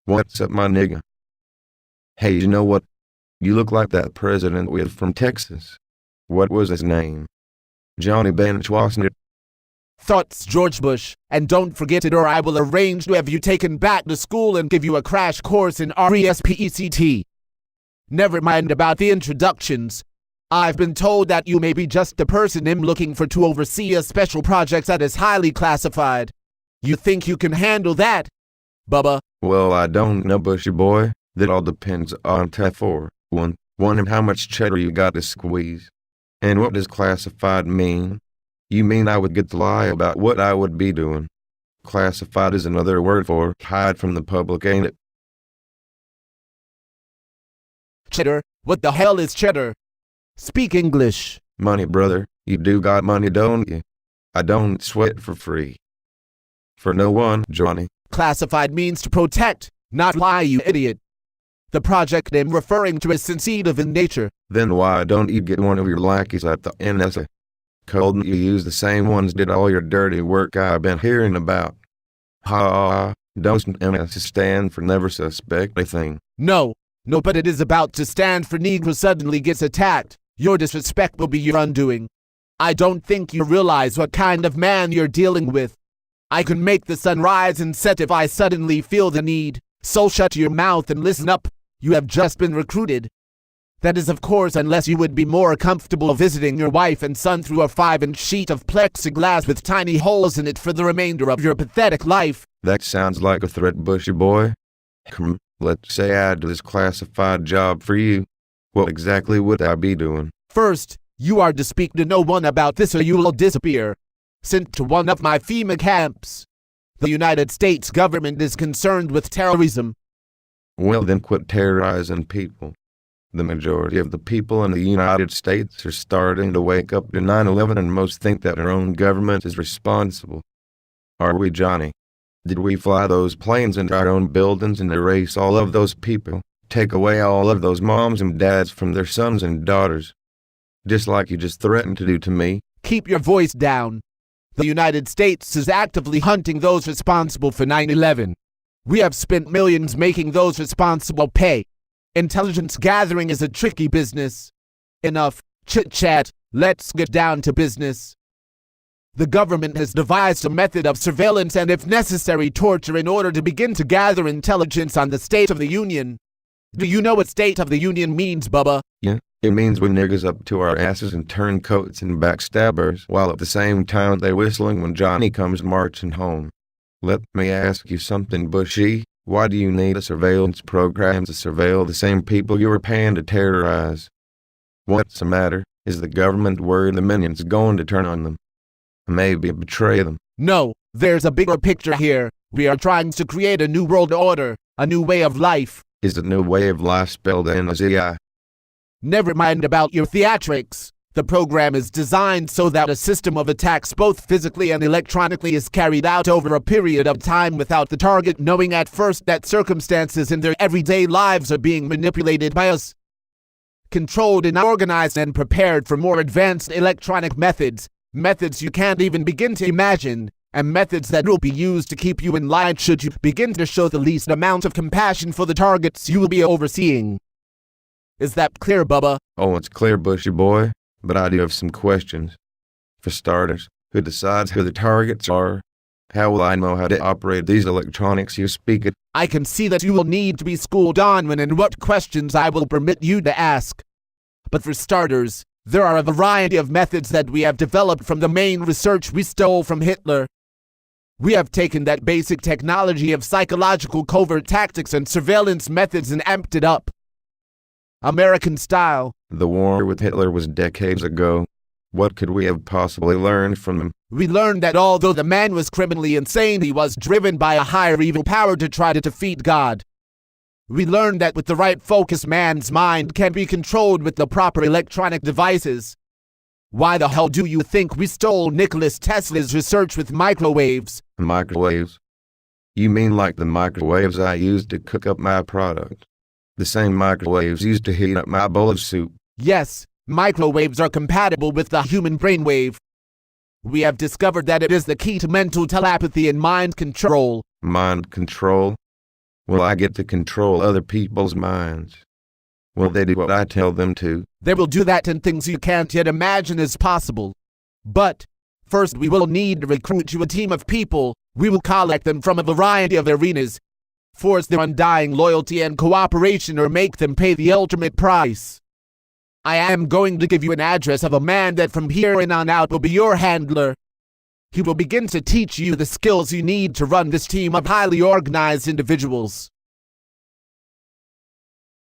What's up, my nigga? Hey, you know what? You look like that president we had from Texas. What was his name? Johnny Bench, wasn't it? Thoughts, George Bush, and don't forget it or I will arrange to have you taken back to school and give you a crash course in RESPECT. Never mind about the introductions. I've been told that you may be just the person I'm looking for to oversee a special project that is highly classified. You think you can handle that, Bubba? Well, I don't know, Bushy boy. That all depends on for one and how much cheddar you got to squeeze. And what does classified mean? You mean I would get to lie about what I would be doing? Classified is another word for hide from the public, ain't it? Cheddar? What the hell is cheddar? Speak English. Money, brother. You do got money, don't you? I don't sweat for free. For no one, Johnny. Classified means to protect, not lie, you idiot. The project I'm referring to is sensitive in nature. Then why don't you get one of your lackeys at the NSA? Couldn't you use the same ones did all your dirty work I've been hearing about? Ha, doesn't NSA stand for never suspect a thing? No, but it is about to stand for Negro suddenly gets attacked. Your disrespect will be your undoing. I don't think you realize what kind of man you're dealing with. I can make the sun rise and set if I suddenly feel the need. So shut your mouth and listen up. You have just been recruited. That is, of course, unless you would be more comfortable visiting your wife and son through a 5-inch sheet of plexiglass with tiny holes in it for the remainder of your pathetic life. That sounds like a threat, Bushy boy. Let's say I do this classified job for you. What exactly would I be doing? First, you are to speak to no one about this or you will disappear. Sent to one of my FEMA camps. The United States government is concerned with terrorism. Well, then quit terrorizing people. The majority of the people in the United States are starting to wake up to 9/11 and most think that our own government is responsible. Are we, Johnny? Did we fly those planes into our own buildings and erase all of those people? Take away all of those moms and dads from their sons and daughters? Just like you just threatened to do to me? Keep your voice down. The United States is actively hunting those responsible for 9/11. We have spent millions making those responsible pay. Intelligence gathering is a tricky business. Enough chit-chat, let's get down to business. The government has devised a method of surveillance and, if necessary, torture in order to begin to gather intelligence on the State of the Union. Do you know what State of the Union means, Bubba? Yeah, it means we niggas up to our asses and turncoats and backstabbers, while at the same time they whistling when Johnny comes marching home. Let me ask you something, Bushy. Why do you need a surveillance program to surveil the same people you were paying to terrorize? What's the matter? Is the government worried the minions going to turn on them? Maybe betray them? No, there's a bigger picture here. We are trying to create a new world order, a new way of life. Is the new way of life spelled N-Z-I? Never mind about your theatrics. The program is designed so that a system of attacks both physically and electronically is carried out over a period of time without the target knowing at first that circumstances in their everyday lives are being manipulated by us. Controlled and organized and prepared for more advanced electronic methods you can't even begin to imagine, and methods that will be used to keep you in line should you begin to show the least amount of compassion for the targets you will be overseeing. Is that clear, Bubba? Oh, it's clear, Bushy boy. But I do have some questions. For starters, who decides who the targets are? How will I know how to operate these electronics you speak of? I can see that you will need to be schooled on when and what questions I will permit you to ask. But for starters, there are a variety of methods that we have developed from the main research we stole from Hitler. We have taken that basic technology of psychological covert tactics and surveillance methods and amped it up. American style. The war with Hitler was decades ago. What could we have possibly learned from him? We learned that although the man was criminally insane, he was driven by a higher evil power to try to defeat God. We learned that with the right focus, man's mind can be controlled with the proper electronic devices. Why the hell do you think we stole Nikola Tesla's research with microwaves? Microwaves? You mean like the microwaves I used to cook up my product? The same microwaves used to heat up my bowl of soup? Yes, microwaves are compatible with the human brainwave. We have discovered that it is the key to mental telepathy and mind control. Mind control? Will I get to control other people's minds? Will they do what I tell them to? They will do that and things you can't yet imagine is possible. But first we will need to recruit you a team of people. We will collect them from a variety of arenas, force their undying loyalty and cooperation, or make them pay the ultimate price. I am going to give you an address of a man that from here on out will be your handler. He will begin to teach you the skills you need to run this team of highly organized individuals.